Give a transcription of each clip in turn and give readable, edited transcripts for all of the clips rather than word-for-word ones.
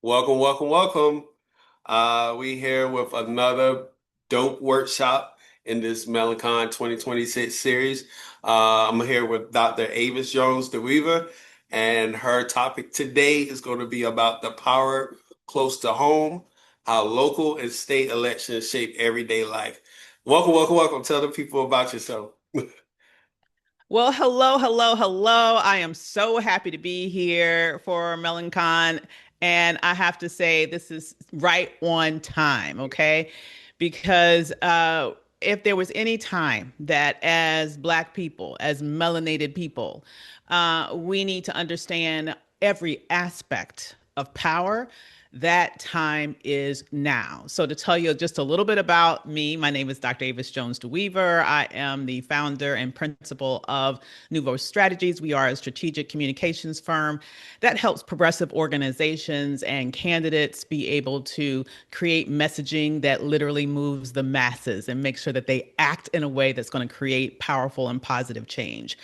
Welcome, welcome, welcome. We here with another dope workshop in this Melanincon 2026 series. I'm here with Dr. Avis Jones-DeWeever, and her topic today is going to be about the power close to home, how local and state elections shape everyday life. Welcome, welcome, welcome. Tell the people about yourself. Well, hello, hello, hello. I am so happy to be here for Melancon. And I have to say, this is right on time, okay? Because if there was any time that as Black people, as melanated people, we need to understand every aspect of power, that time is now. So, to tell you just a little bit about me, my name is Dr. Avis Jones-DeWeever. I am the founder and principal of Nouveaux Strategies. We are a strategic communications firm that helps progressive organizations and candidates be able to create messaging that literally moves the masses and make sure that they act in a way that's going to create powerful and positive change.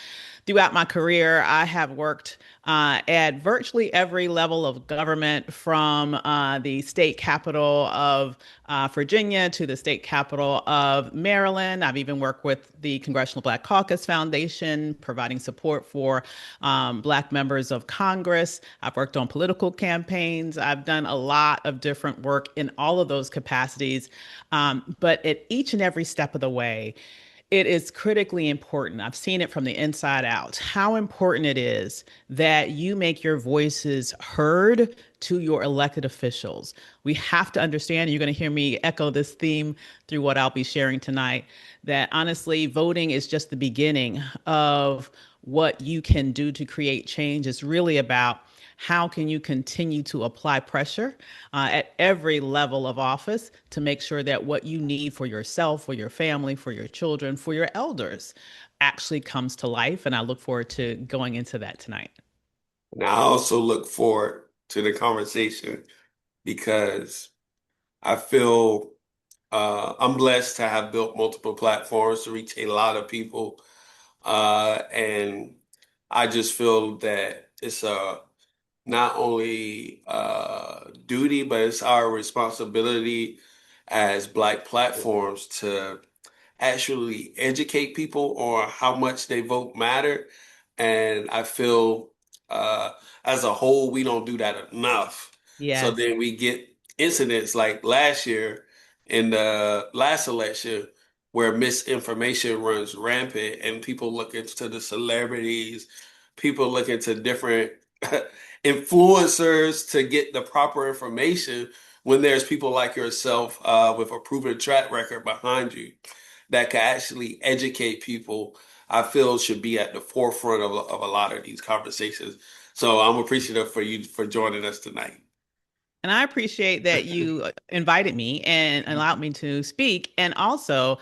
Throughout my career, I have worked at virtually every level of government, from the state capital of Virginia to the state capital of Maryland. I've even worked with the Congressional Black Caucus Foundation, providing support for Black members of Congress. I've worked on political campaigns. I've done a lot of different work in all of those capacities. But at each and every step of the way, it is critically important. I've seen it from the inside out, how important it is that you make your voices heard to your elected officials. We have to understand, and you're going to hear me echo this theme through what I'll be sharing tonight, that honestly, voting is just the beginning of what you can do to create change. It's really about how can you continue to apply pressure at every level of office to make sure that what you need for yourself, for your family, for your children, for your elders actually comes to life. And I look forward to going into that tonight. And I also look forward to the conversation because I feel I'm blessed to have built multiple platforms to reach a lot of people. And I just feel that it's a not only duty, but it's our responsibility as Black platforms to actually educate people on how much they vote matter. And I feel uh, as a whole, we don't do that enough. So Yes. then we get incidents like last year in the last election where misinformation runs rampant and people look into the celebrities, people look into different influencers to get the proper information when there's people like yourself with a proven track record behind you that can actually educate people, I feel should be at the forefront of a lot of these conversations. So I'm appreciative for you for joining us tonight. And I appreciate that you invited me and allowed me to speak. And also,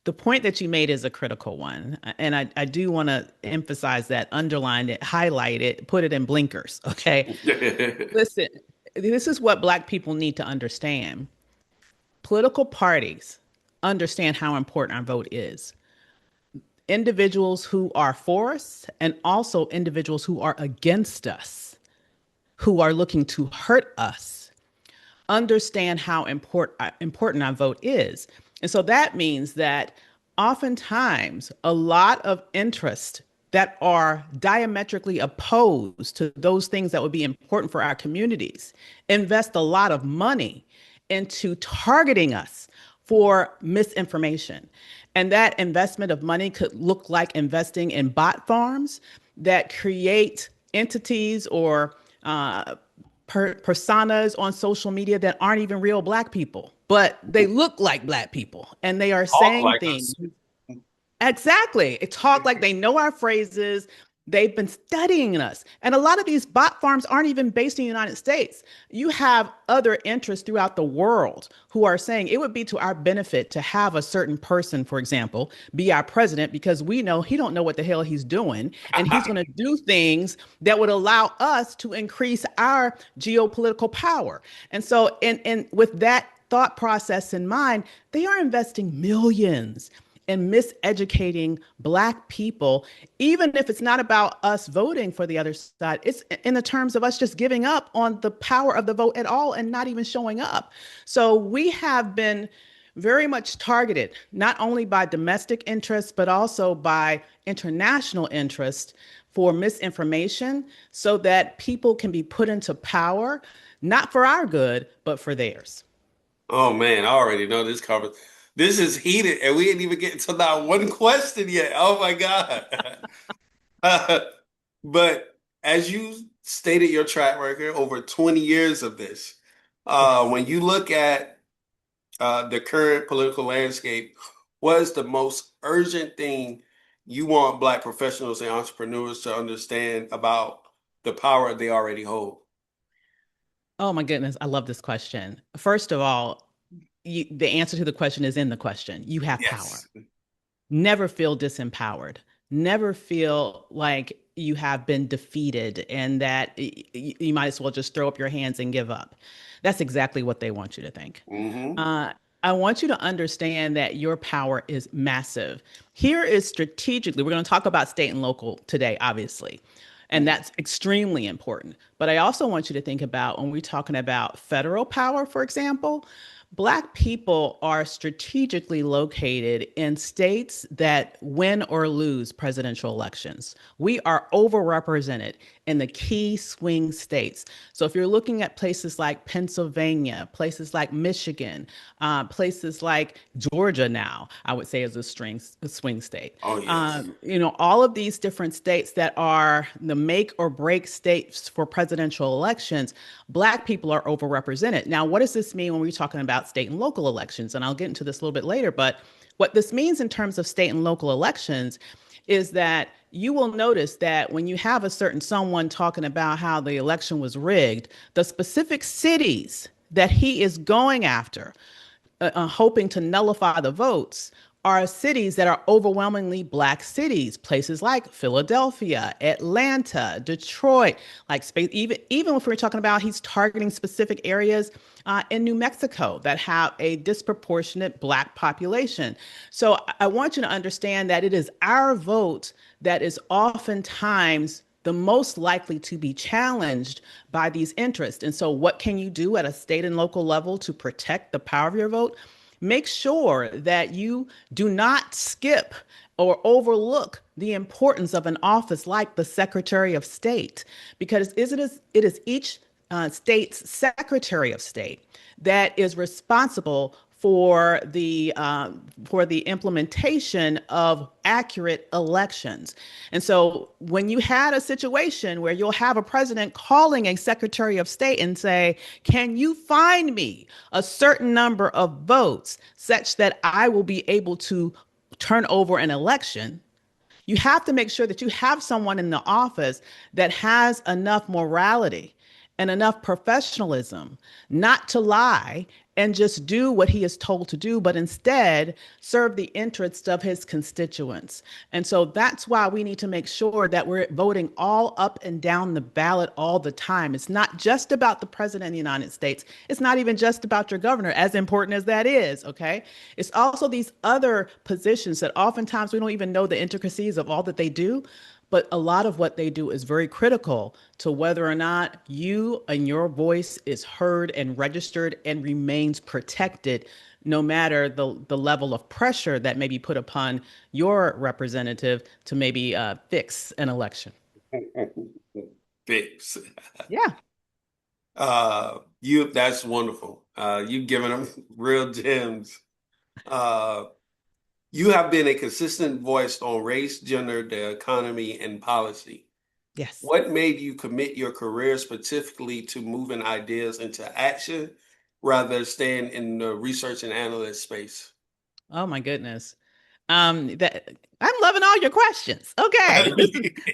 the point that you made is a critical one. And I do want to emphasize that, underline it, highlight it, put it in blinkers. Okay. Listen, this is what Black people need to understand. Political parties understand how important our vote is. Individuals who are for us and also individuals who are against us, who are looking to hurt us, understand how important our vote is. And so that means that oftentimes a lot of interest that are diametrically opposed to those things that would be important for our communities invest a lot of money into targeting us for misinformation. And that investment of money could look like investing in bot farms that create entities or personas on social media that aren't even real Black people, but they look like Black people and they are Talk saying like us. things. Exactly. It talk like they know our phrases. They've been studying us. And a lot of these bot farms aren't even based in the United States. You have other interests throughout the world who are saying it would be to our benefit to have a certain person, for example, be our president because we know he don't know what the hell he's doing. And he's going to do things that would allow us to increase our geopolitical power. And so with that thought process in mind, they are investing millions and miseducating Black people, even if it's not about us voting for the other side, it's in the terms of us just giving up on the power of the vote at all and not even showing up. So we have been very much targeted, not only by domestic interests, but also by international interest for misinformation so that people can be put into power, not for our good, but for theirs. Oh man, I already know this conversation. This is heated, and we didn't even get to that one question yet. Oh my God. But as you stated your track record over 20 years of this, Yes. when you look at the current political landscape, what is the most urgent thing you want Black professionals and entrepreneurs to understand about the power they already hold? Oh my goodness, I love this question. First of all, the answer to the question is in the question. You have power. Yes. Never feel disempowered. Never feel like you have been defeated and that you might as well just throw up your hands and give up. That's exactly what they want you to think. Hmm. Uh, I want you to understand that your power is massive. Here is strategically, we're going to talk about state and local today, obviously, and that's extremely important. But I also want you to think about when we're talking about federal power, for example, Black people are strategically located in states that win or lose presidential elections. We are overrepresented in the key swing states. So if you're looking at places like Pennsylvania, places like Michigan, places like Georgia now, I would say is a swing state. Oh, yes. All of these different states that are the make or break states for presidential elections, Black people are overrepresented. Now, what does this mean when we're talking about state and local elections? And I'll get into this a little bit later, but what this means in terms of state and local elections is that you will notice that when you have a certain someone talking about how the election was rigged, the specific cities that he is going after, hoping to nullify the votes, are cities that are overwhelmingly Black cities, places like Philadelphia, Atlanta, Detroit, like space. Even if we're talking about he's targeting specific areas in New Mexico that have a disproportionate Black population. So I want you to understand that it is our vote that is oftentimes the most likely to be challenged by these interests. And so, what can you do at a state and local level to protect the power of your vote? Make sure that you do not skip or overlook the importance of an office like the Secretary of State, because it is each state's Secretary of State that is responsible for the implementation of accurate elections. And so when you had a situation where you'll have a president calling a Secretary of State and say, "Can you find me a certain number of votes such that I will be able to turn over an election?" You have to make sure that you have someone in the office that has enough morality and enough professionalism not to lie and just do what he is told to do, but instead serve the interests of his constituents. And so that's why we need to make sure that we're voting all up and down the ballot all the time. It's not just about the president of the United States. It's not even just about your governor, as important as that is, okay? It's also these other positions that oftentimes we don't even know the intricacies of all that they do. But a lot of what they do is very critical to whether or not you and your voice is heard and registered and remains protected, no matter the level of pressure that may be put upon your representative to maybe fix an election. Fix. Yeah. That's wonderful. You've given them real gems. Uh, you have been a consistent voice on race, gender, the economy, and policy. Yes. What made you commit your career specifically to moving ideas into action rather than staying in the research and analyst space? Oh my goodness. That I'm loving all your questions. Okay.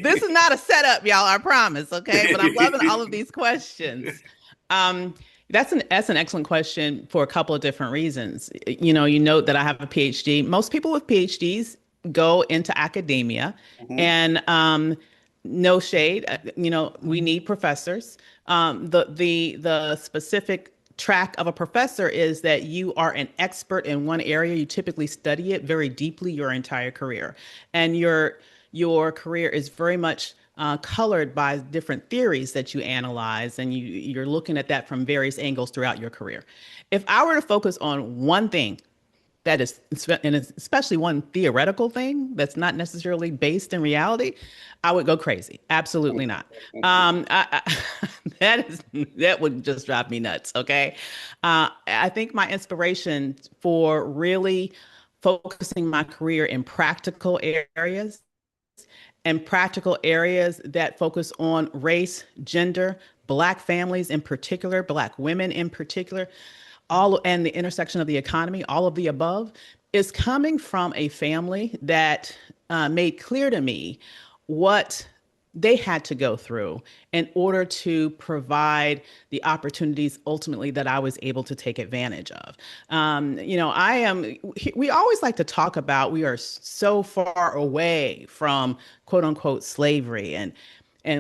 This is not a setup, y'all, I promise. Okay. But I'm loving all of these questions. Um, that's an excellent question for a couple of different reasons. You note that I have a PhD. Most people with PhDs go into academia, Mhm. and no shade. We need professors. The specific track of a professor is that you are an expert in one area. You typically study it very deeply your entire career, and your career is very much colored by different theories that you analyze, and you're looking at that from various angles throughout your career. If I were to focus on one thing that is, and especially one theoretical thing that's not necessarily based in reality, I would go crazy. Absolutely not. That would just drive me nuts. Okay, I think my inspiration for really focusing my career in practical areas and practical areas that focus on race, gender, Black families in particular, Black women in particular, all and the intersection of the economy, all of the above, is coming from a family that made clear to me what they had to go through in order to provide the opportunities ultimately that I was able to take advantage of. We always like to talk about we are so far away from quote unquote slavery and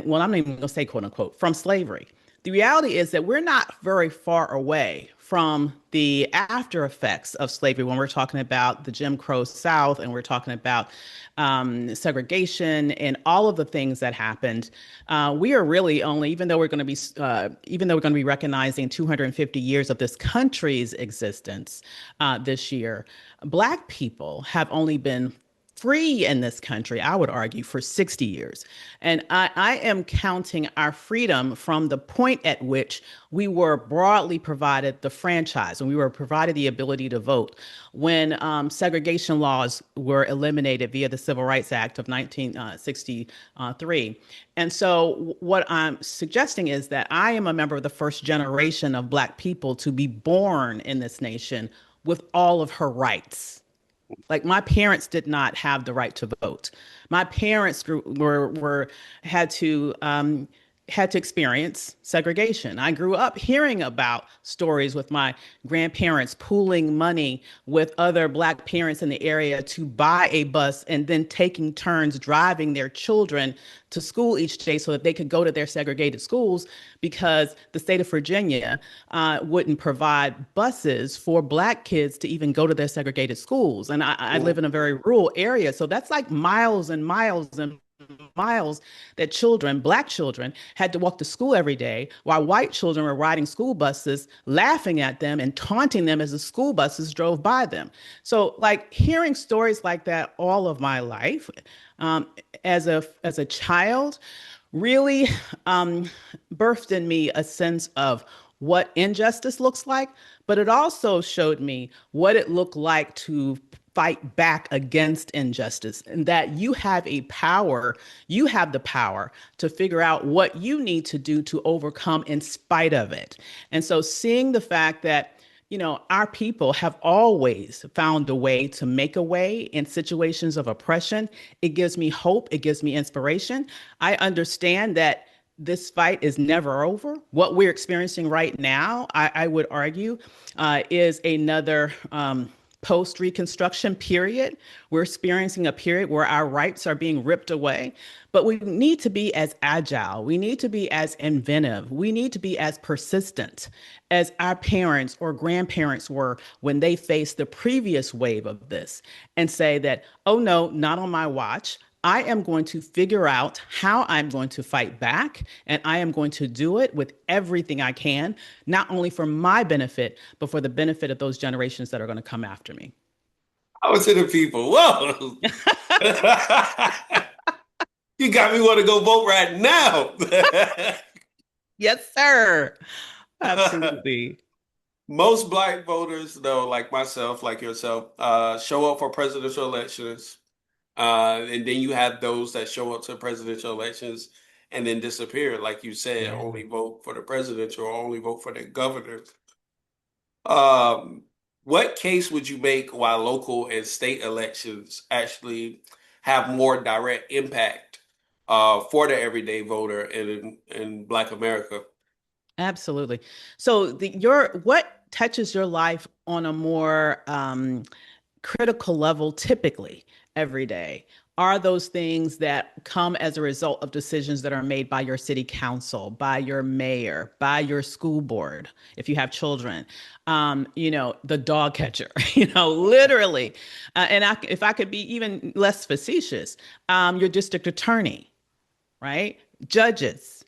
well, I'm not even going to say quote unquote from slavery. The reality is that we're not very far away from the after effects of slavery when we're talking about the Jim Crow South and we're talking about segregation and all of the things that happened. We are really only, even though we're going to be recognizing 250 years of this country's existence this year, Black people have only been free in this country, I would argue, for 60 years. And I am counting our freedom from the point at which we were broadly provided the franchise and we were provided the ability to vote when segregation laws were eliminated via the Civil Rights Act of 1963. And so, what I'm suggesting is that I am a member of the first generation of Black people to be born in this nation with all of her rights. Like my parents did not have the right to vote. My parents had to experience segregation. I grew up hearing about stories with my grandparents pooling money with other Black parents in the area to buy a bus and then taking turns driving their children to school each day so that they could go to their segregated schools because the state of Virginia wouldn't provide buses for Black kids to even go to their segregated schools. And I live in a very rural area, so that's like miles and miles and miles that Black children, had to walk to school every day while white children were riding school buses, laughing at them and taunting them as the school buses drove by them. So, like hearing stories like that all of my life, um, as a child, really birthed in me a sense of what injustice looks like, but it also showed me what it looked like to fight back against injustice and that you have the power to figure out what you need to do to overcome in spite of it. And so seeing the fact that our people have always found a way to make a way in situations of oppression. It gives me hope. It gives me inspiration. I understand that this fight is never over. What we're experiencing right now, I would argue, is another post-Reconstruction period. We're experiencing a period where our rights are being ripped away, but we need to be as agile. We need to be as inventive. We need to be as persistent as our parents or grandparents were when they faced the previous wave of this and say that, oh no, not on my watch. I am going to figure out how I'm going to fight back, and I am going to do it with everything I can, not only for my benefit, but for the benefit of those generations that are going to come after me. I was to the people. Whoa. You got me want to go vote right now. Yes, sir. Absolutely. Most Black voters, though, like myself, like yourself, show up for presidential elections. And then you have those that show up to presidential elections and then disappear, like you said, only vote for the presidential or only vote for the governor. Um, what case would you make why local and state elections actually have more direct impact for the everyday voter in Black America? Absolutely. So your what touches your life on a more critical level typically every day are those things that come as a result of decisions that are made by your city council, by your mayor, by your school board, if you have children, the dog catcher, literally. If I could be even less facetious, your district attorney, right? Judges,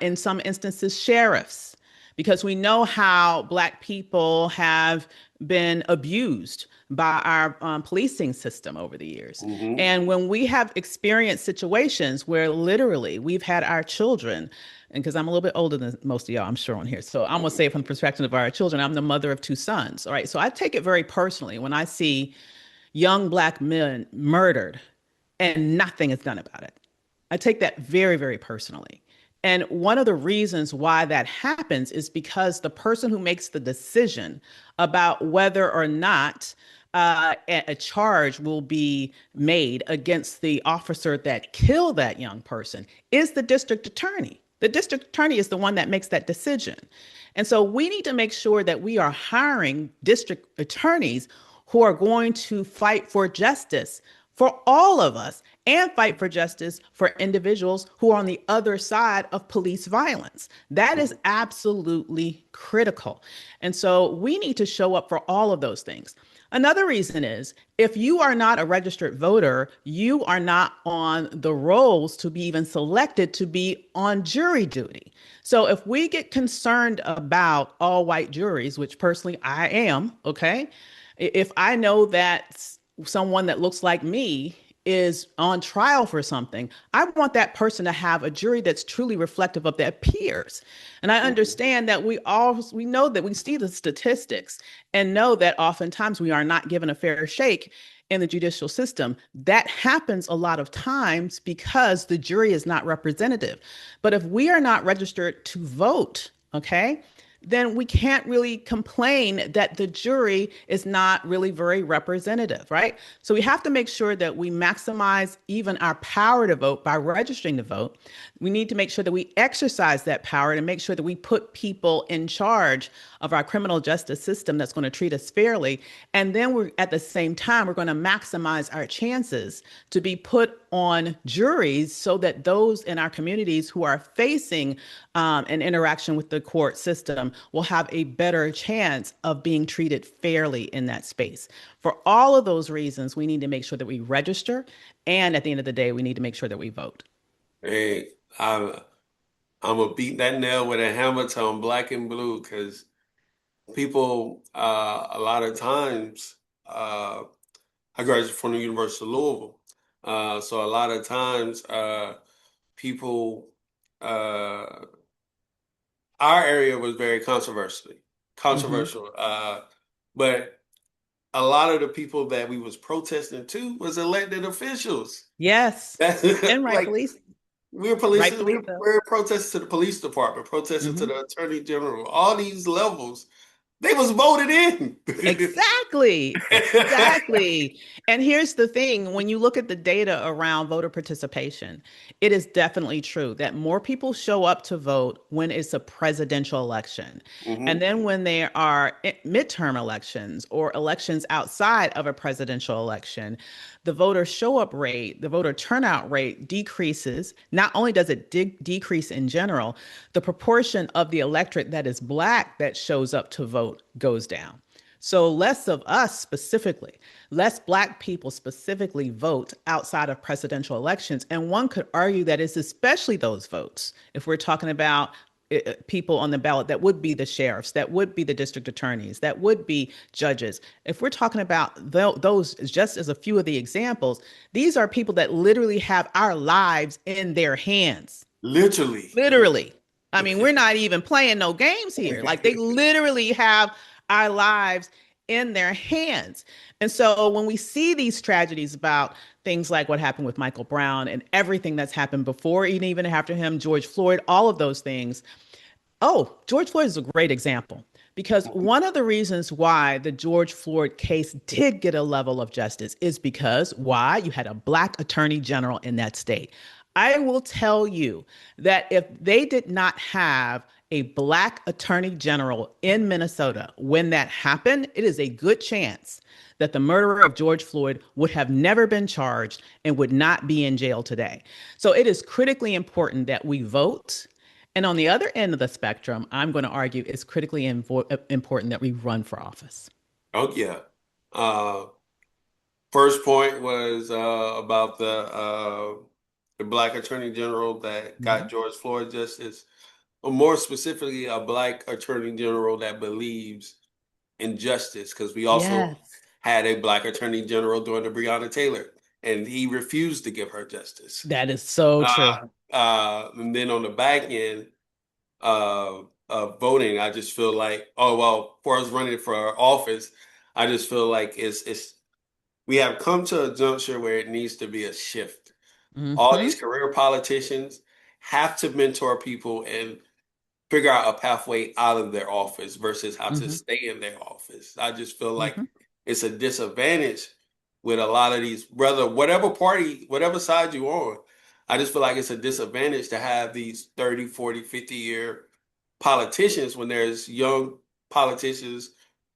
in some instances, sheriffs, because we know how Black people have been abused by our policing system over the years. Hmm. And when we have experienced situations where literally we've had our children, and because I'm a little bit older than most of y'all, I'm sure on here. So I'm gonna say it from the perspective of our children. I'm the mother of two sons. All right. So I take it very personally when I see young Black men murdered and nothing is done about it. I take that very, very personally. And one of the reasons why that happens is because the person who makes the decision about whether or not a charge will be made against the officer that killed that young person is the district attorney. The district attorney is the one that makes that decision. And so we need to make sure that we are hiring district attorneys who are going to fight for justice for all of us and fight for justice for individuals who are on the other side of police violence. That is absolutely critical. And so we need to show up for all of those things. Another reason is if you are not a registered voter, you are not on the rolls to be even selected to be on jury duty. So if we get concerned about all white juries, which personally I am, okay, if I know that someone that looks like me is on trial for something, I want that person to have a jury that's truly reflective of their peers. And I understand that we know that we see the statistics and know that oftentimes we are not given a fair shake in the judicial system. That happens a lot of times because the jury is not representative. But if we are not registered to vote, okay, then we can't really complain that the jury is not really very representative, right? So we have to make sure that we maximize even our power to vote by registering to vote. We need to make sure that we exercise that power to make sure that we put people in charge of our criminal justice system that's going to treat us fairly. And then we're at the same time, we're going to maximize our chances to be put on juries so that those in our communities who are facing an interaction with the court system will have a better chance of being treated fairly in that space. For all of those reasons, we need to make sure that we register. And at the end of the day, we need to make sure that we vote. Hey, I'm, I'm gonna beat that nail with a hammer till I'm black and blue because people, a lot of times, I graduated from the University of Louisville. So a lot of times, people, uh, our area was very Hmm. controversial. But a lot of the people that we was protesting to was elected officials. Yes, That's and like rightfully, we're policing, rightfully so. we're protesting to the police department, protesting to Hmm. the attorney general, all these levels. They was voted in. Exactly, exactly. And here's the thing, when you look at the data around voter participation, it is definitely true that more people show up to vote when it's a presidential election. And Hmm. then when there are midterm elections or elections outside of a presidential election, the voter show up rate, the voter turnout rate decreases. Not only does it decrease in general, the proportion of the electorate that is Black that shows up to vote goes down. So less of us specifically, less Black people specifically vote outside of presidential elections. And one could argue that it's especially those votes, if we're talking about people on the ballot that would be the sheriffs, that would be the district attorneys, that would be judges. If we're talking about those just as a few of the examples, these are people that literally have our lives in their hands. Literally. Literally. I mean, we're not even playing no games here. Like they literally have our lives in their hands. And so when we see these tragedies about things like what happened with Michael Brown and everything that's happened before and even after him, George Floyd, all of those things. Oh, George Floyd is a great example because one of the reasons why the George Floyd case did get a level of justice is because why? You had a Black attorney general in that state. I will tell you that if they did not have a Black attorney general in Minnesota, when that happened, it is a good chance that the murderer of George Floyd would have never been charged and would not be in jail today. So it is critically important that we vote. And on the other end of the spectrum, I'm going to argue it's critically important that we run for office. Oh yeah. Uh, First point was about the Black Attorney General that got Mhm. George Floyd justice, or more specifically, a Black Attorney General that believes in justice. Because we also Yes, had a Black Attorney General during the Breonna Taylor, and he refused to give her justice. that is so true. And then on the back end of voting, I just feel like, oh well, for us running for office, I just feel like it's we have come to a juncture where it needs to be a shift. All these Hmm. career politicians have to mentor people and figure out a pathway out of their office versus how to Hmm. stay in their office. I just feel like Hmm. it's a disadvantage with a lot of these, whether whatever party, whatever side you're on. I just feel like it's a disadvantage to have these 30, 40, 50-year politicians when there's young politicians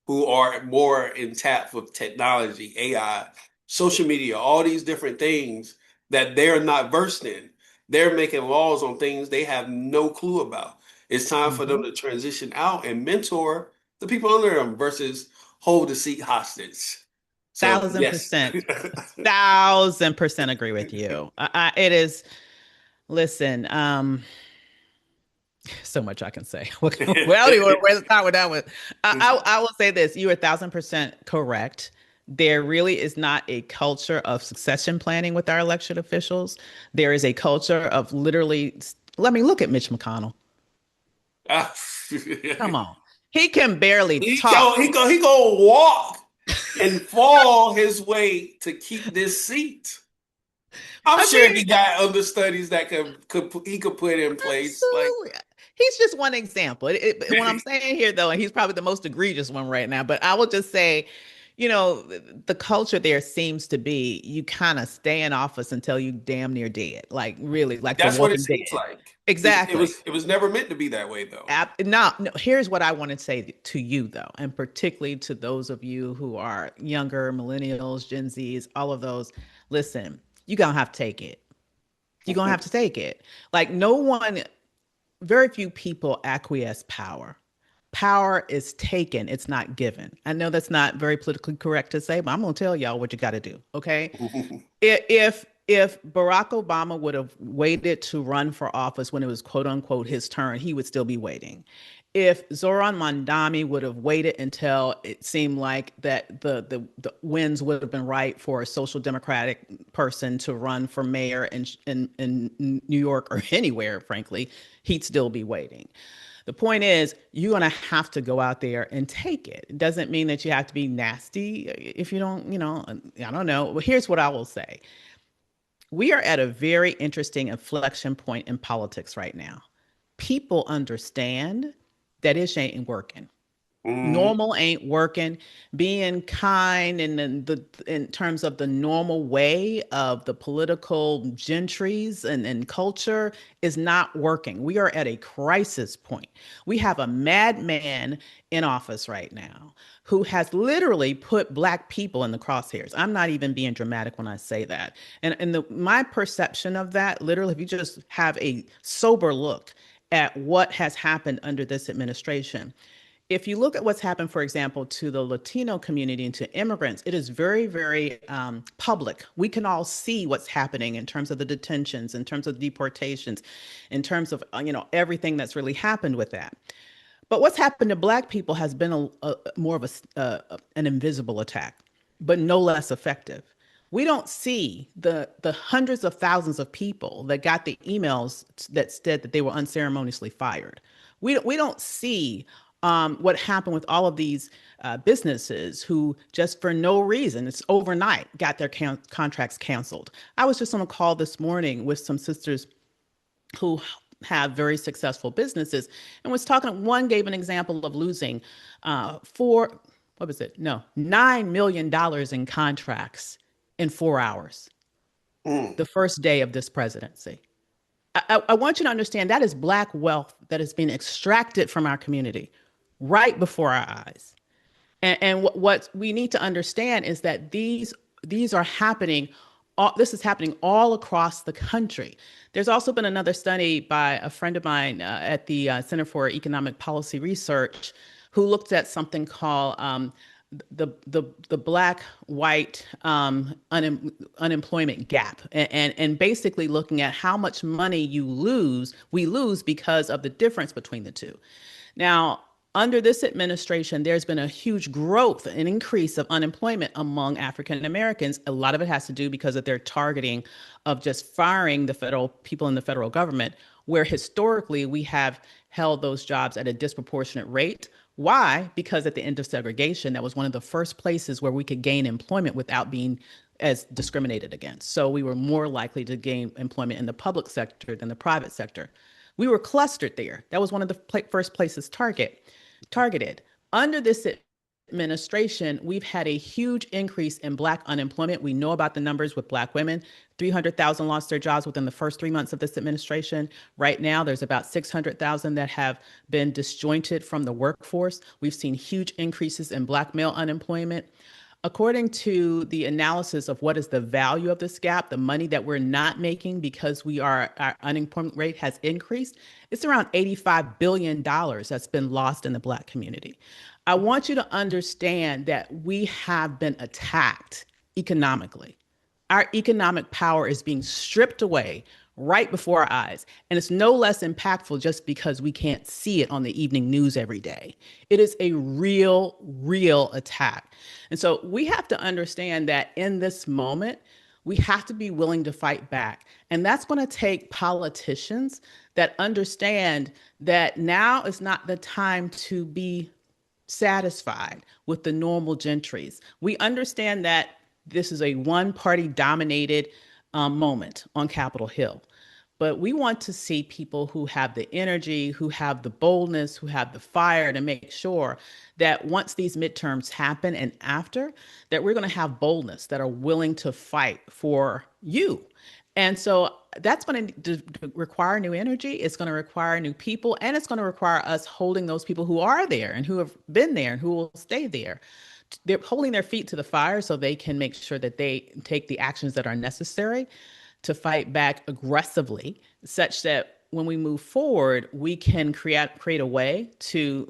who are more in tap with technology, AI, social media, all these different things that they're not versed in. They're making laws on things they have no clue about. It's time for them Hmm. to transition out and mentor the people under them versus hold the seat hostage. So, Thousand yes. percent, 1,000% agree with you. It is. Listen, so much I can say. Well, I don't even want to waste time with that one. I will say this: you are 1,000% correct. There really is not a culture of succession planning with our elected officials. There is a culture of literally. Let me look at Mitch McConnell. Come on, he can barely talk. He gonna walk and fall his way to keep this seat. I'm I sure mean, he got understudies that he could put in place. Like, absolutely. He's just one example. What I'm saying here, though, and he's probably the most egregious one right now, but I will just say, the culture there seems to be you kind of stay in office until you damn near dead. Like, really, like The that's what it Walking seems Dead. like. Exactly. It was never meant to be that way though. No, no, here's what I want to say to you, though, and particularly to those of you who are younger, millennials, Gen Zs, all of those. Listen, you're going to have to take it. You're going to have to take it. Like, no one, very few people acquiesce power. Power is taken, it's not given. I know that's not very politically correct to say, but I'm going to tell y'all what you got to do. Okay. If Barack Obama would have waited to run for office when it was quote unquote his turn, he would still be waiting. If Zoran Mondani would have waited until it seemed like that the winds would have been right for a social democratic person to run for mayor in New York or anywhere, frankly, he'd still be waiting. The point is, you're going to have to go out there and take it. It doesn't mean that you have to be nasty if you don't, I don't know. Well, here's what I will say. We are at a very interesting inflection point in politics right now. People understand that it ain't working. Mhm. Normal ain't working. Being kind in terms of the normal way of the political gentries and culture is not working. We are at a crisis point. We have a madman in office right now who has literally put Black people in the crosshairs. I'm not even being dramatic when I say that. And my perception of that, literally, if you just have a sober look at what has happened under this administration, if you look at what's happened, for example, to the Latino community and to immigrants, it is very, very public. We can all see what's happening in terms of the detentions, in terms of deportations, in terms of everything that's really happened with that. But what's happened to Black people has been a more of an invisible attack, but no less effective. We don't see the hundreds of thousands of people that got the emails that said that they were unceremoniously fired. We don't see what happened with all of these businesses who just for no reason, it's overnight, got their contracts canceled. I was just on a call this morning with some sisters who have very successful businesses and was talking. One gave an example of losing four, what was it? No, $9 million in contracts in 4 hours Mm. the first day of this presidency. I want you to understand that is Black wealth that is being extracted from our community right before our eyes. And what we need to understand is that these are happening. This is happening all across the country. There's also been another study by a friend of mine at the Center for Economic Policy Research, who looked at something called the black white unemployment gap, and basically looking at how much money we lose because of the difference between the two. Now, under this administration, there's been a huge growth, an increase of unemployment among African Americans. A lot of it has to do because of their targeting of just firing the federal people in the federal government, where historically we have held those jobs at a disproportionate rate. Why? Because at the end of segregation, that was one of the first places where we could gain employment without being as discriminated against. So we were more likely to gain employment in the public sector than the private sector. We were clustered there. That was one of the first places targeted. Under this administration, we've had a huge increase in Black unemployment. We know about the numbers with Black women. 300,000 lost their jobs within the first 3 months of this administration. Right now, there's about 600,000 that have been disjointed from the workforce. We've seen huge increases in Black male unemployment. According to the analysis of what is the value of this gap, the money that we're not making because our unemployment rate has increased, it's around $85 billion that's been lost in the Black community. I want you to understand that we have been attacked economically. Our economic power is being stripped away right before our eyes. And it's no less impactful just because we can't see it on the evening news every day. It is a real attack. And so we have to understand that in this moment, we have to be willing to fight back. And that's going to take politicians that understand that now is not the time to be satisfied with the normal gentries. We understand that this is a one party dominated moment on Capitol Hill. But we want to see people who have the energy, who have the boldness, who have the fire to make sure that once these midterms happen and after, that we're going to have boldness, that are willing to fight for you. And so that's going to require new energy. It's going to require new people, and it's going to require us holding those people who are there and who have been there and who will stay there. They're holding their feet to the fire so they can make sure that they take the actions that are necessary to fight back aggressively, such that when we move forward, we can create a way to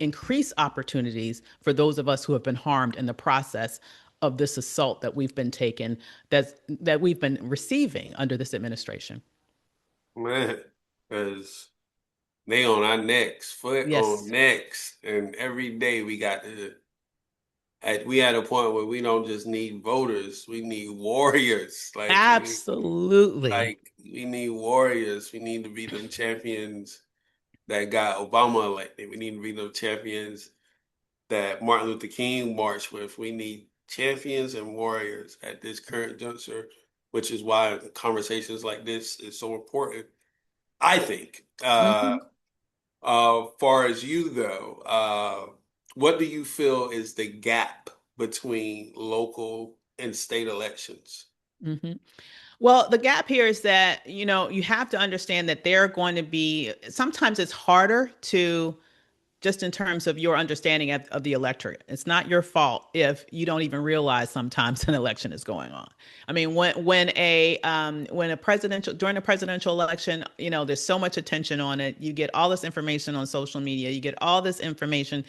increase opportunities for those of us who have been harmed in the process of this assault that we've been that we've been receiving under this administration. Man, because they on our necks, foot on Yes, necks, and every day we got to. We at a point where we don't just need voters, we need warriors. absolutely. We need warriors. We need to be them champions that got Obama elected. We need to be them champions that Martin Luther King marched with. We need champions and warriors at this current juncture, which is why conversations like this is so important. I think. Hmm. Far as you though, what do you feel is the gap between local and state elections? Hmm. Well, the gap here is that, you have to understand that there are going to be, sometimes it's harder to, just in terms of your understanding of the electorate. It's not your fault if you don't even realize sometimes an election is going on. I mean, when a presidential during a presidential election, there's so much attention on it. You get all this information on social media. You get all this information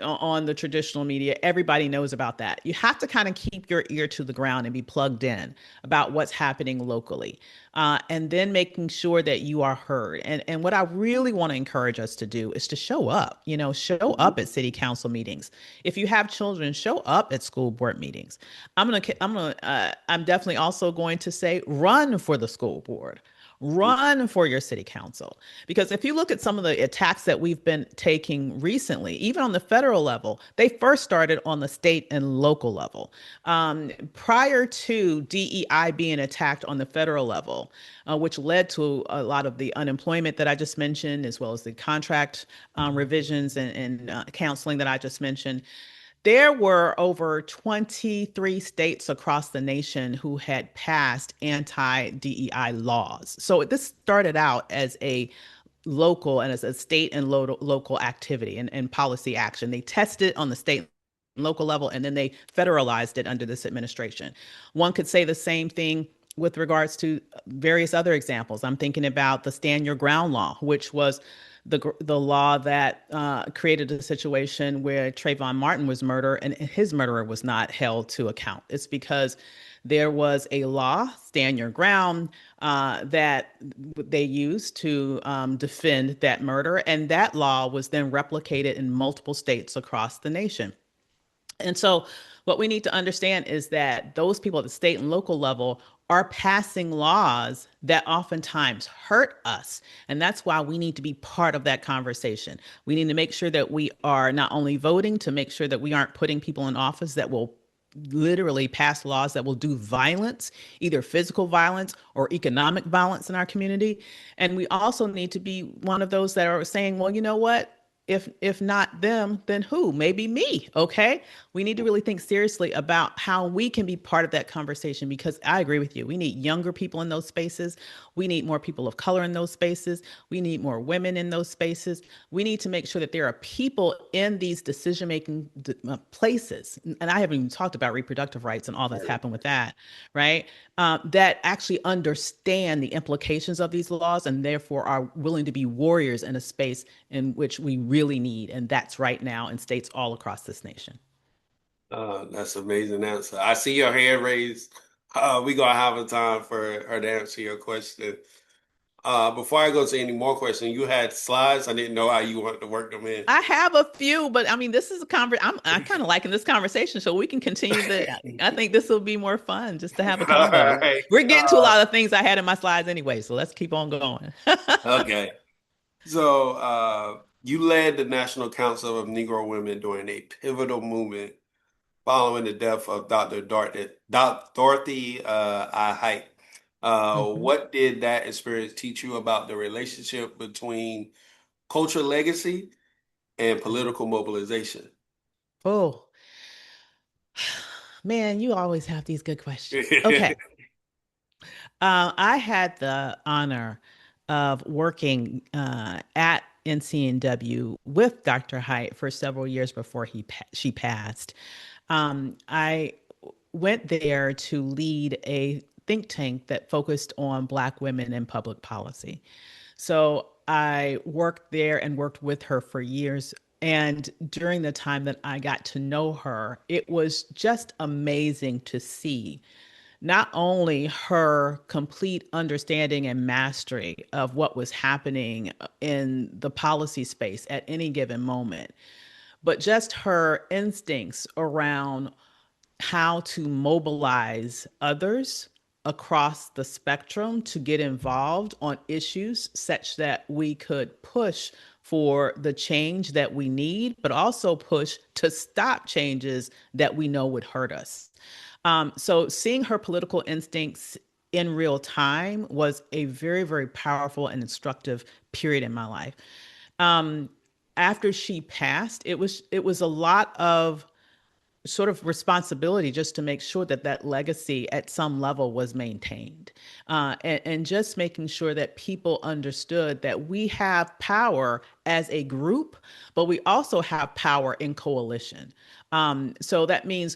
on the traditional media. Everybody knows about that. You have to kind of keep your ear to the ground and be plugged in about what's happening locally. And then making sure that you are heard. And what I really want to encourage us to do is to show up, show up at city council meetings. If you have children, show up at school board meetings. I'm definitely also going to say run for the school board. Run for your city council. Because if you look at some of the attacks that we've been taking recently, even on the federal level, they first started on the state and local level. Prior to DEI being attacked on the federal level, which led to a lot of the unemployment that I just mentioned, as well as the contract revisions and counseling that I just mentioned. There were over 23 states across the nation who had passed anti-DEI laws. So this started out as a local and as a state and local activity and policy action. They tested on the state and local level, and then they federalized it under this administration. One could say the same thing with regards to various other examples. I'm thinking about the Stand Your Ground law, which was the law that created a situation where Trayvon Martin was murdered and his murderer was not held to account. It's because there was a law, Stand Your Ground, that they used to defend that murder, and that law was then replicated in multiple states across the nation. And so, what we need to understand is that those people at the state and local level are passing laws that oftentimes hurt us. And that's why we need to be part of that conversation. We need to make sure that we are not only voting to make sure that we aren't putting people in office that will literally pass laws that will do violence, either physical violence or economic violence in our community. And we also need to be one of those that are saying, well, you know what? If not them, then who? Maybe me. Okay. We need to really think seriously about how we can be part of that conversation because I agree with you. We need younger people in those spaces. We need more people of color in those spaces. We need more women in those spaces. We need to make sure that there are people in these decision-making places. And I haven't even talked about reproductive rights and all that's happened with that, right? That actually understand the implications of these laws and therefore are willing to be warriors in a space in which we really need. And that's right now in states all across this nation. That's an amazing answer. I see your hand raised. We gonna have a time for her to answer your question. Before I go to any more questions, you had slides. I didn't know how you wanted to work them in. I have a few, but I mean, this is a I kind of liking this conversation, so we can continue the. I think this will be more fun just to have a All convo. right. We're getting to a lot of things I had in my slides anyway, so let's keep on going. Okay. So, you led the National Council of Negro Women during a pivotal movement following the death of Dorothy I. Height. Mhm. What did that experience teach you about the relationship between cultural legacy and political mobilization? Oh, man, you always have these good questions. Okay. I had the honor of working at NCNW with Dr. Height for several years before she passed. I went there to lead a think tank that focused on Black women in public policy. So I worked there and worked with her for years. And during the time that I got to know her, it was just amazing to see not only her complete understanding and mastery of what was happening in the policy space at any given moment, but just her instincts around how to mobilize others across the spectrum to get involved on issues such that we could push for the change that we need, but also push to stop changes that we know would hurt us. So seeing her political instincts in real time was a very, very powerful and instructive period in my life. Um, After she passed, it was a lot of sort of responsibility just to make sure that that legacy at some level was maintained, and just making sure that people understood that we have power as a group, but we also have power in coalition. So that means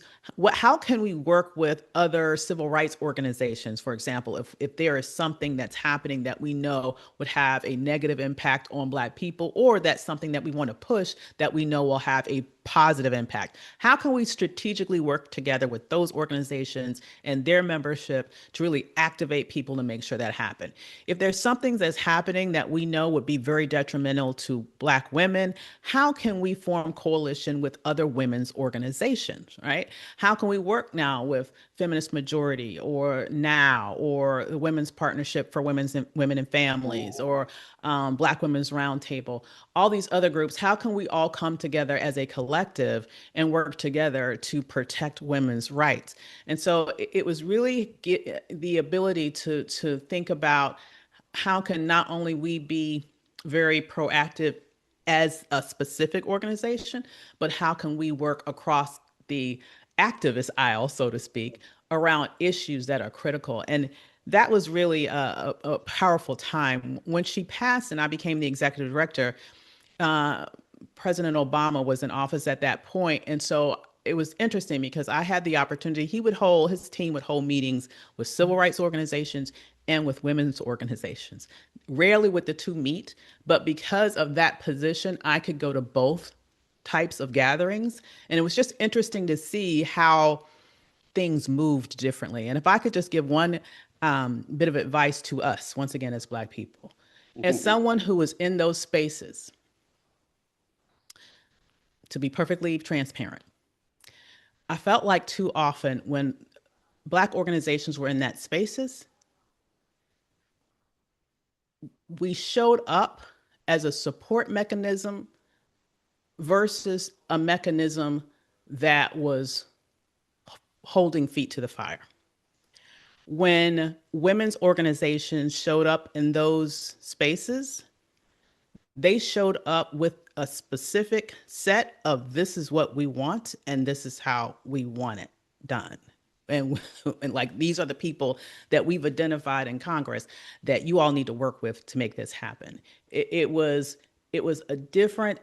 how can we work with other civil rights organizations, for example, if there is something that's happening that we know would have a negative impact on Black people, or that's something that we want to push that we know will have a positive impact. How can we strategically work together with those organizations and their membership to really activate people to make sure that happen? If there's something that's happening that we know would be very detrimental to Black women, how can we form coalition with other women's organizations, right? How can we work now with Feminist Majority or NOW or the Women's Partnership for Women and Families or Black Women's Roundtable, all these other groups, how can we all come together as a collective and work together to protect women's rights? And so it was really the ability to think about how can not only we be very proactive as a specific organization, but how can we work across the activist aisle, so to speak, around issues that are critical. And that was really a powerful time. When she passed and I became the executive director, uh, President Obama was in office at that point. And so it was interesting because I had the opportunity, his team would hold meetings with civil rights organizations and with women's organizations. Rarely would the two meet, but because of that position, I could go to both types of gatherings. And it was just interesting to see how things moved differently. And if I could just give one bit of advice to us, once again, as Black people, as someone who was in those spaces, to be perfectly transparent, I felt like too often when Black organizations were in that spaces, we showed up as a support mechanism versus a mechanism that was holding feet to the fire. When women's organizations showed up in those spaces, they showed up with a specific set of this is what we want and this is how we want it done. And, and like these are the people that we've identified in Congress that you all need to work with to make this happen. It was a different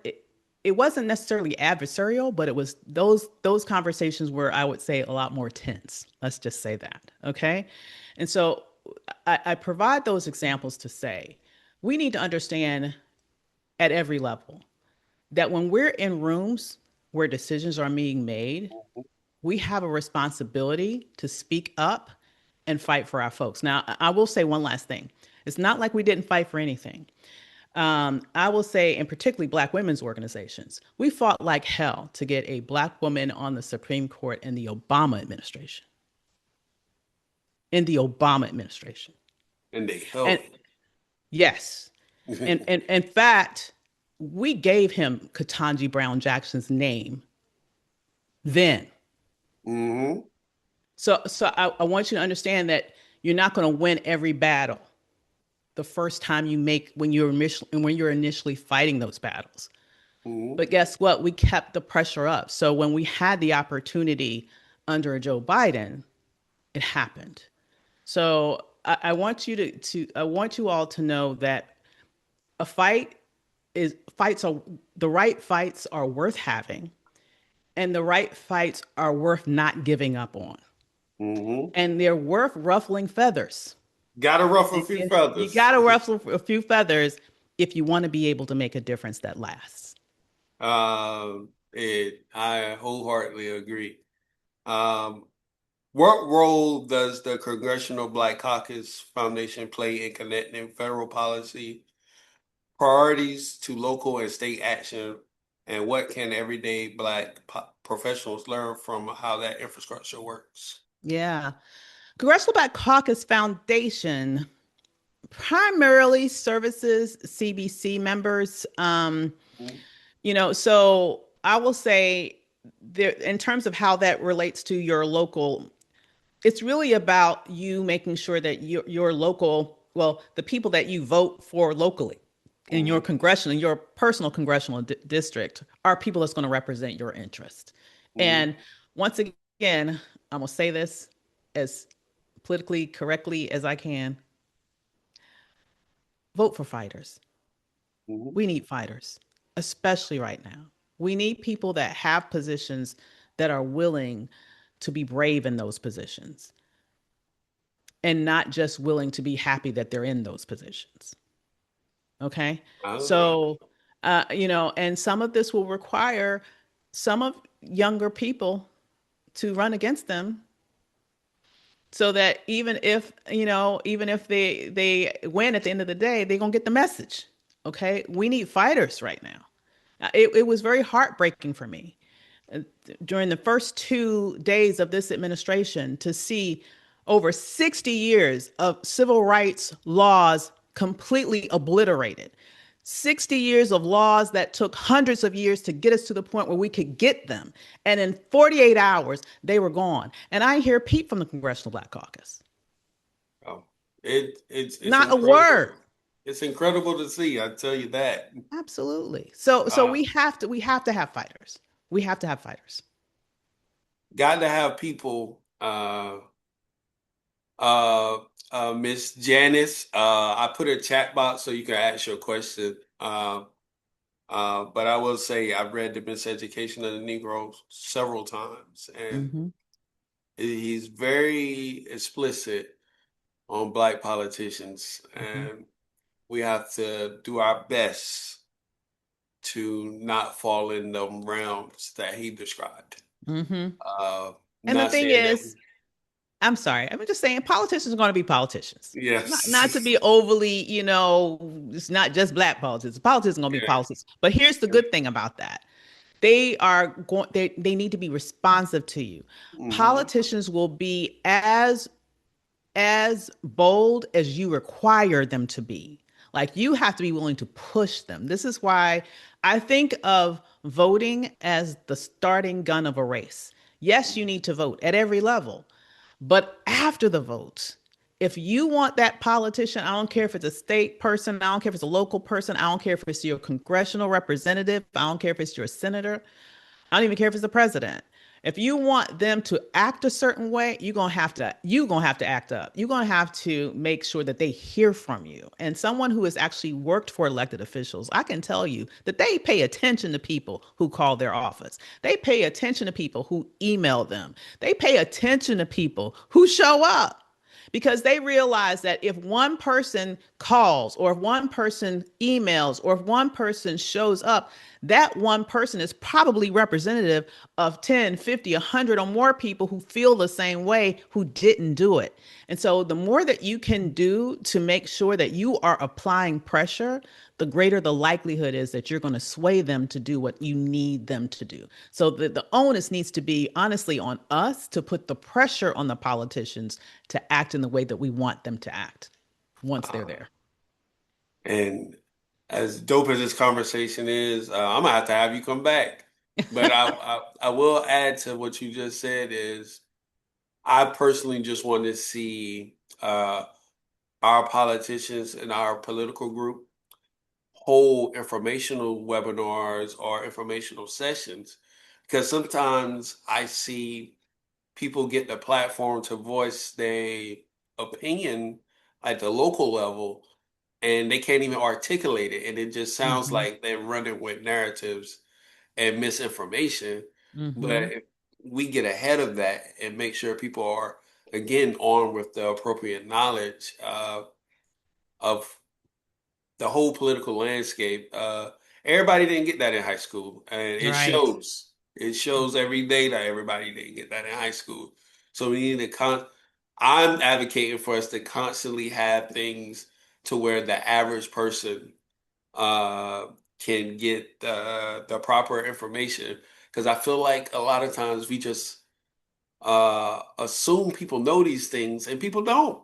it wasn't necessarily adversarial, but it was those conversations were, I would say, a lot more tense. Let's just say that. Okay. And so I provide those examples to say we need to understand at every level that when we're in rooms where decisions are being made, we have a responsibility to speak up and fight for our folks. Now, I will say one last thing. It's not like we didn't fight for anything. I will say, and particularly Black women's organizations, we fought like hell to get a Black woman on the Supreme Court in the Obama administration. In the Obama administration. And they And help. yes, and in fact, we gave him Ketanji Brown Jackson's name then. Mm-hmm. So I want you to understand that you're not going to win every battle the first time you make when you're initially fighting those battles. Mm-hmm. But guess what? We kept the pressure up. So when we had the opportunity under Joe Biden, it happened. So I want you I want you all to know that a fights are the right fights are worth having, and the right fights are worth not giving up on. Mm-hmm. And they're worth ruffling feathers. Gotta ruffle a few You feathers. got to ruffle a few feathers if you want to be able to make a difference that lasts. I wholeheartedly agree. Um, what role does the Congressional Black Caucus Foundation play in connecting federal policy priorities to local and state action? And what can everyday Black professionals learn from how that infrastructure works? Yeah. Congressional Black Caucus Foundation primarily services CBC members. So I will say there, in terms of how that relates to your local, it's really about you making sure that your local, well, the people that you vote for locally in your Mm-hmm. congressional, in your personal congressional district are people that's going to represent your interest. Mm-hmm. And once again, I'm going to say this as politically correctly as I can. Vote for fighters. Mm-hmm. We need fighters, especially right now. We need people that have positions that are willing to be brave in those positions and not just willing to be happy that they're in those positions. Okay. I agree. So, and some of this will require some of younger people to run against them so that even if they win at the end of the day, they're going to get the message. Okay. We need fighters right now. It was very heartbreaking for me during the first 2 days of this administration to see over 60 years of civil rights laws completely obliterated. 60 years of laws that took hundreds of years to get us to the point where we could get them. And in 48 hours, they were gone. And I hear Pete from the Congressional Black Caucus. Oh, it's Not a incredible. word. It's incredible to see. I tell you that. Absolutely. So Uh, we have to have fighters. We have to have fighters. got to have people. Uh, Miss Janice, I put a chat box so you can ask your question. But I will say I've read The Miseducation of the Negro several times, and Hmm. he's very explicit on black politicians, Hmm. and we have to do our best to not fall in the realms that he described. Hmm. Uh, And the not thing saying that, is, I'm sorry. I'm just saying politicians are going to be politicians. Not to yes, be overly, it's not just black politics. Politics are going to be yeah. politics. But here's the good thing about that. They need to be responsive to you. Mhm. Politicians will be as bold as you require them to be. Like you have to be willing to push them. This is why I think of voting as the starting gun of a race. Yes, you need to vote at every level, but after the vote, if you want that politician, I don't care if it's a state person, I don't care if it's a local person, I don't care if it's your congressional representative, I don't care if it's your senator, I don't even care if it's the president. If you want them to act a certain way, you're gonna have to act up. You're gonna have to make sure that they hear from you. And someone who has actually worked for elected officials, I can tell you that they pay attention to people who call their office. They pay attention to people who email them. They pay attention to people who show up because they realize that if one person calls or if one person emails or if one person shows up, that one person is probably representative of 10, 50, 100 or more people who feel the same way who didn't do it. And so the more that you can do to make sure that you are applying pressure, the greater the likelihood is that you're going to sway them to do what you need them to do. So the onus needs to be honestly on us to put the pressure on the politicians to act in the way that we want them to act once they're Uh, there. and as dope as this conversation is, I'm gonna have you come back. But I will add to what you just said is I personally just want to see our politicians and our political group hold informational webinars or informational sessions because sometimes I see people get the platform to voice their opinion at the local level and they can't even articulate it. And it just sounds Mm-hmm. like they're running with narratives and misinformation. But Mm-hmm. if we get ahead of that and make sure people are, again, armed with the appropriate knowledge of the whole political landscape. Everybody didn't get that in high school, and it Right. shows. It shows every day that everybody didn't get that in high school. So we need to I'm advocating for us to constantly have things to where the average person uh, can get the proper information. Because I feel like a lot of times we just assume people know these things and people don't.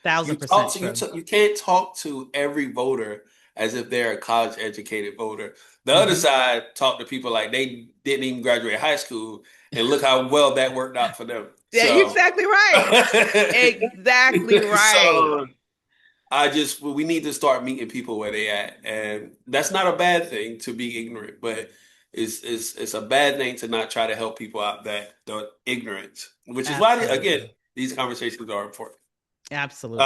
Thousand percent true. You can't talk to every voter as if they're a college educated voter. The other Mm-hmm. side talk to people like they didn't even graduate high school and look how well that worked out for them. Yeah, you're So exactly right. Exactly right. so we need to start meeting people where they at. And that's not a bad thing to be ignorant, but it's a bad thing to not try to help people out that the ignorance, which is why again, Absolutely. these conversations are important. Absolutely.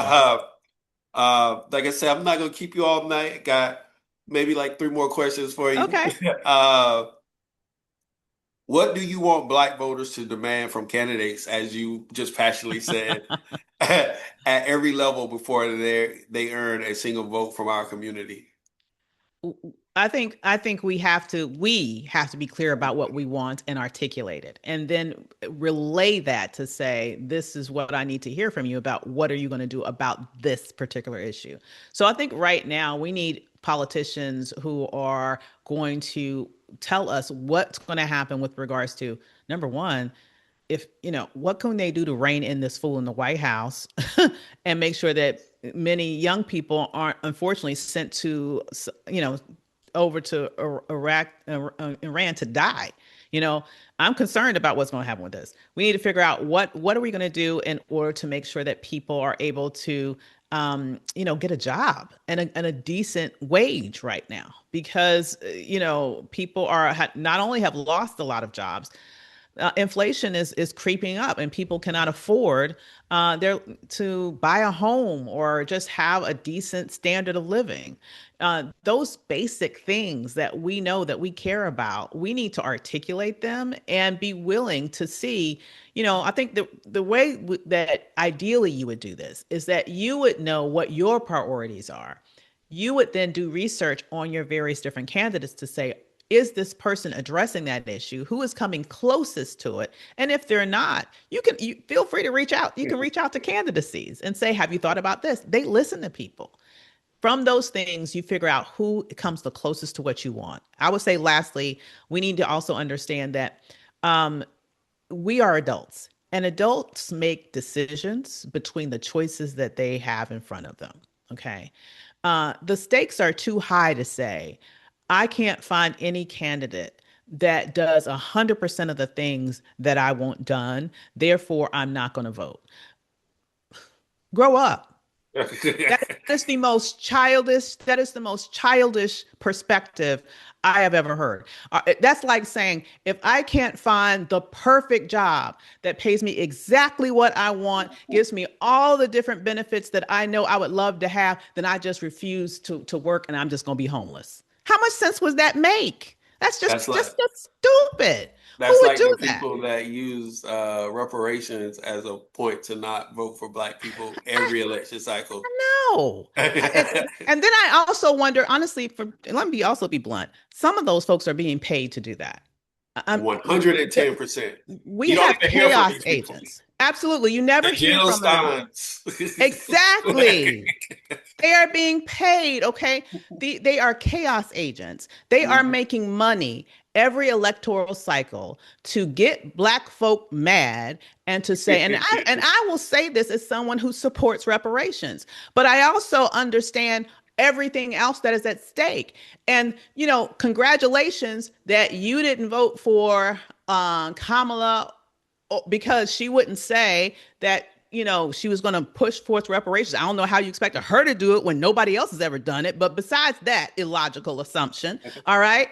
Uh, like I said, I'm not gonna keep you all night. Got maybe like three more questions for you. Okay. Uh, what do you want black voters to demand from candidates, as you just passionately said, at every level before they earn a single vote from our community? I think we have to be clear about what we want and articulate it and then relay that to say this is what I need to hear from you about what are you going to do about this particular issue. So I think right now we need politicians who are going to tell us what's going to happen with regards to number one, if what can they do to rein in this fool in the White House and make sure that many young people aren't unfortunately sent to over to Iraq, Iran to die. You know, I'm concerned about what's going to happen with this. We need to figure out what are we going to do in order to make sure that people are able to get a job and a decent wage right now because people not only have lost a lot of jobs, inflation is creeping up, and people cannot afford their to buy a home or just have a decent standard of living. Those basic things that we know that we care about, we need to articulate them and be willing to see. I think the way that ideally you would do this is that you would know what your priorities are. You would then do research on your various different candidates to say, is this person addressing that issue? Who is coming closest to it? And if they're not, you feel free to reach out. You can reach out to candidacies and say, have you thought about this? They listen to people. From those things, you figure out who comes the closest to what you want. I would say, lastly, we need to also understand that we are adults, and adults make decisions between the choices that they have in front of them. Okay. The stakes are too high to say, I can't find any candidate that does 100% of the things that I want done. Therefore, I'm not going to vote. Grow up. That is the most childish perspective I have ever heard. That's like saying, if I can't find the perfect job that pays me exactly what I want, gives me all the different benefits that I know I would love to have, then I just refuse to work and I'm just going to be homeless. How much sense would that make? That's just That's like just stupid. Who that's would like do the that? people that use reparations as a point to not vote for Black people every election cycle. No. And then I also wonder, honestly, let me also be blunt. Some of those folks are being paid to do that. Um, 110%. we You don't have even hear from chaos these people. agents. Absolutely. You never The hear Jill from them. Steins. Exactly. They are being paid, okay? They are chaos agents. They are Mhm. making money every electoral cycle to get Black folk mad and to say, and I will say this as someone who supports reparations, but I also understand everything else that is at stake. And congratulations that you didn't vote for Kamala because she wouldn't say that she was going to push forth reparations. I don't know how you expected her to do it when nobody else has ever done it. But besides that illogical assumption, all right,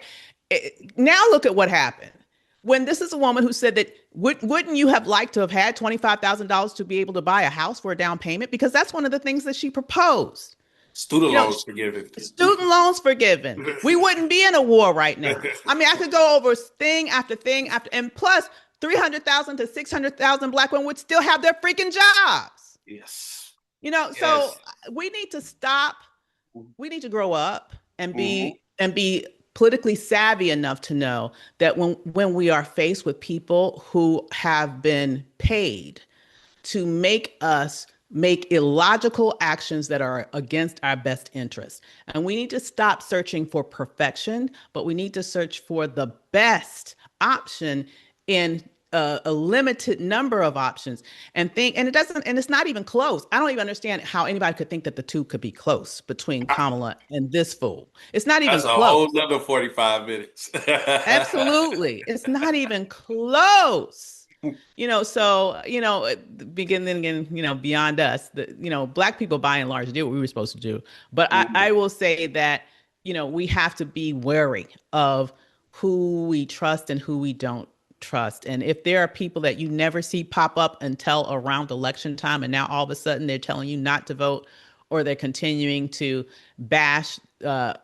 now look at what happened. When this is a woman who said that wouldn't you have liked to have had $25,000 to be able to buy a house for a down payment? Because that's one of the things that she proposed. Student You know, loans forgiven. student loans forgiven. We wouldn't be in a war right now. I mean, I could go over thing after thing after, and plus 300,000 to 600,000 Black women would still have their freaking jobs. Yes. So Yes. we need to stop. We need to grow up and Mhm. be politically savvy enough to know that when we are faced with people who have been paid to make us make illogical actions that are against our best interests. And we need to stop searching for perfection, but we need to search for the best option in a limited number of options and it doesn't, and it's not even close. I don't even understand how anybody could think that the two could be close between Kamala and this fool. It's not even That's a whole close. nother 45 minutes. Absolutely. It's not even close. Beginning again, beyond us, Black people by and large did what we were supposed to do. But I Mhm. will say that, we have to be wary of who we trust and who we don't trust. And if there are people that you never see pop up until around election time, and now all of a sudden they're telling you not to vote, or they're continuing to bash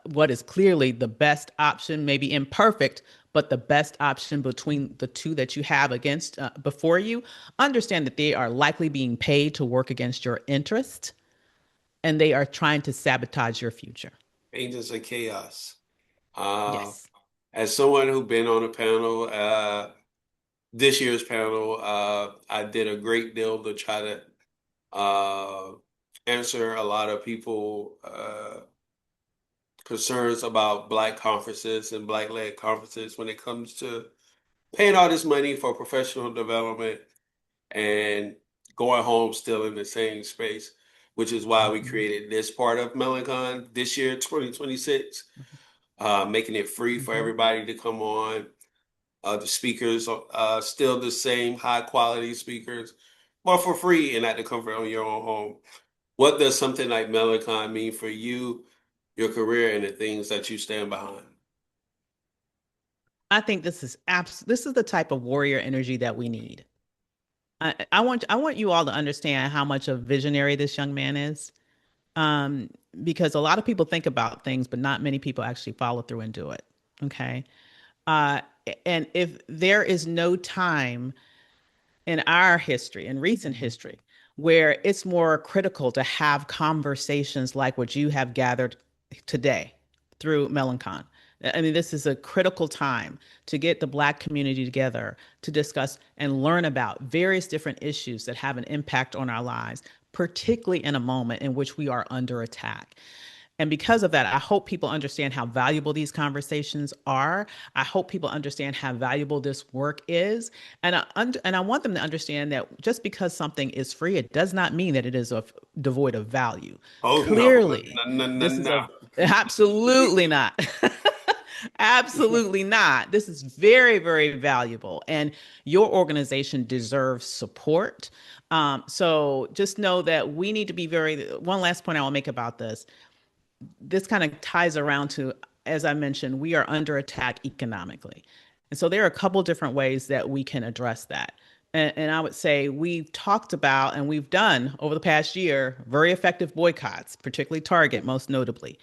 what is clearly the best option, maybe imperfect, but the best option between the two that you have against before you, understand that they are likely being paid to work against your interest, and they are trying to sabotage your future. Agents of chaos. Uh, Yes. as someone who's been on a panel, this year's panel, I did a great deal to try to uh, answer a lot of people concerns about Black conferences and Black-led conferences when it comes to paying all this money for professional development and going home still in the same space, which is why we Mhm. created this part of Melancon this year, 2026, making it free for Mhm. everybody to come on. The speakers are still the same high quality speakers, but for free and at the comfort of your own home. What does something like Melanoncon mean for you, your career, and the things that you stand behind? I think this is the type of warrior energy that we need. I want you all to understand how much of a visionary this young man is. Um, because a lot of people think about things, but not many people actually follow through and do it. Okay. Uh, and if there is no time in our history, in recent history, where it's more critical to have conversations like what you have gathered today through Melancon. I mean, this is a critical time to get the Black community together to discuss and learn about various different issues that have an impact on our lives, particularly in a moment in which we are under attack. And because of that, I hope people understand how valuable these conversations are. I hope people understand how valuable this work is. And I want them to understand that just because something is free, it does not mean that it is devoid of value. Oh no, Clearly, no, no, no, this is no. a absolutely not. Absolutely not. This is very, very valuable, and your organization deserves support. So just know that we need to be very. One last point I will make about this kind of ties around to, as I mentioned, we are under attack economically. And so there are a couple different ways that we can address that. And I would say we've talked about and we've done over the past year very effective boycotts, particularly Target, most notably.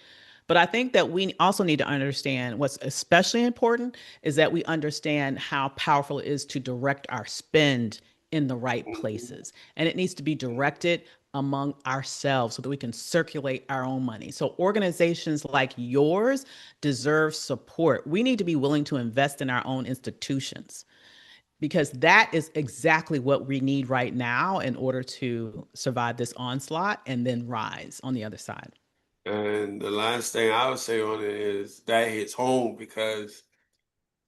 But I think that we also need to understand what's especially important is that we understand how powerful it is to direct our spend in the right places. And it needs to be directed among ourselves so that we can circulate our own money. So organizations like yours deserve support. We need to be willing to invest in our own institutions because that is exactly what we need right now in order to survive this onslaught and then rise on the other side. And the last thing I would say on it is that hits home because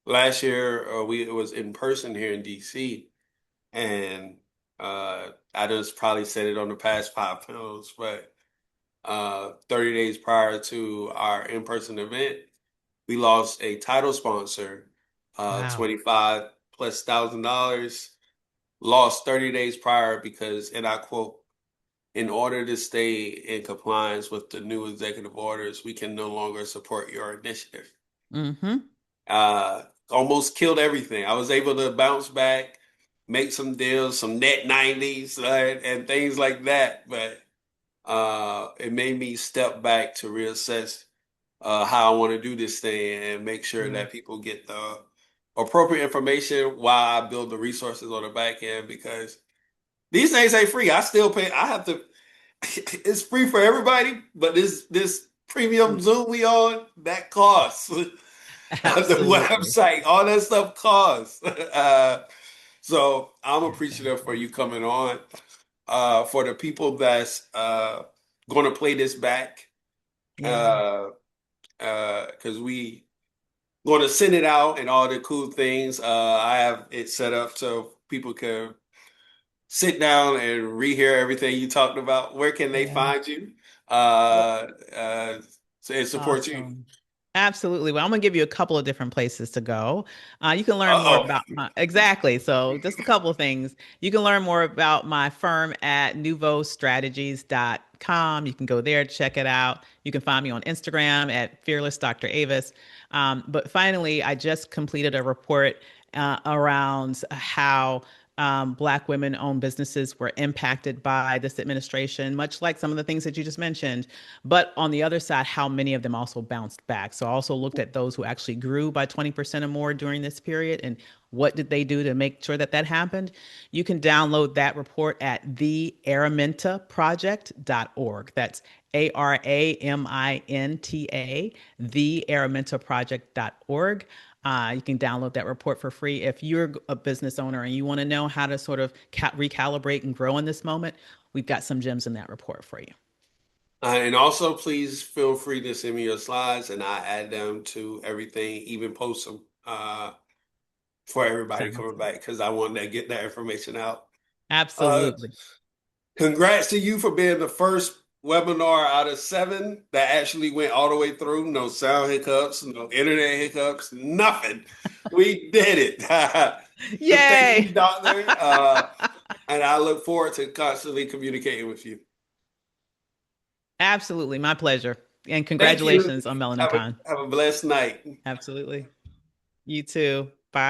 last year we it was in person here in DC, and I just probably said it on the past five panels, but 30 days prior to our in-person event, we lost a title sponsor, Wow. 25 plus $1,000, lost 30 days prior because, and I quote, in order to stay in compliance with the new executive orders, we can no longer support your initiative. Mm-hmm. Almost killed everything. I was able to bounce back, make some deals, some net 90s, and things like that. But it made me step back to reassess how I want to do this thing and make sure Yeah. that people get the appropriate information while I build the resources on the back end because these things ain't free. I still pay. I have to. It's free for everybody, but this premium Zoom we on that costs. The Absolutely. website, all that stuff costs. So I'm appreciative for you coming on. For the people that's going to play this back, Yeah. uh, because we going to send it out and all the cool things. I have it set up so people can sit down and rehear everything you talked about. Where can they Yeah. find you? Well, Uh, and support you. awesome. Absolutely. Well, I'm going to give you a couple of different places to go. You can learn more Uh-oh. about exactly. So, just a couple of things. You can learn more about my firm at nouveaustrategies.com. You can go there, check it out. You can find me on Instagram at Fearless Dr. Avis. But finally, I just completed a report around how Black women-owned businesses were impacted by this administration, much like some of the things that you just mentioned. But on the other side, how many of them also bounced back. So I also looked at those who actually grew by 20% or more during this period and what did they do to make sure that that happened. You can download that report at thearamintaproject.org. That's ARAMINTA, thearamintaproject.org. You can download that report for free. If you're a business owner and you want to know how to sort of recalibrate and grow in this moment, we've got some gems in that report for you. And also, please feel free to send me your slides, and I add them to everything, even post them for everybody Sounds coming good. back because I want to get that information out. Uh, Absolutely. Congrats to you for being the first webinar out of 7 that actually went all the way through. No sound hiccups, no internet hiccups, nothing. We did it. So thank Yay. you, Doctor. And I look forward to constantly communicating with you. Absolutely. My pleasure. And Thank you. congratulations on Melanincon. Have a blessed night. Absolutely. You too.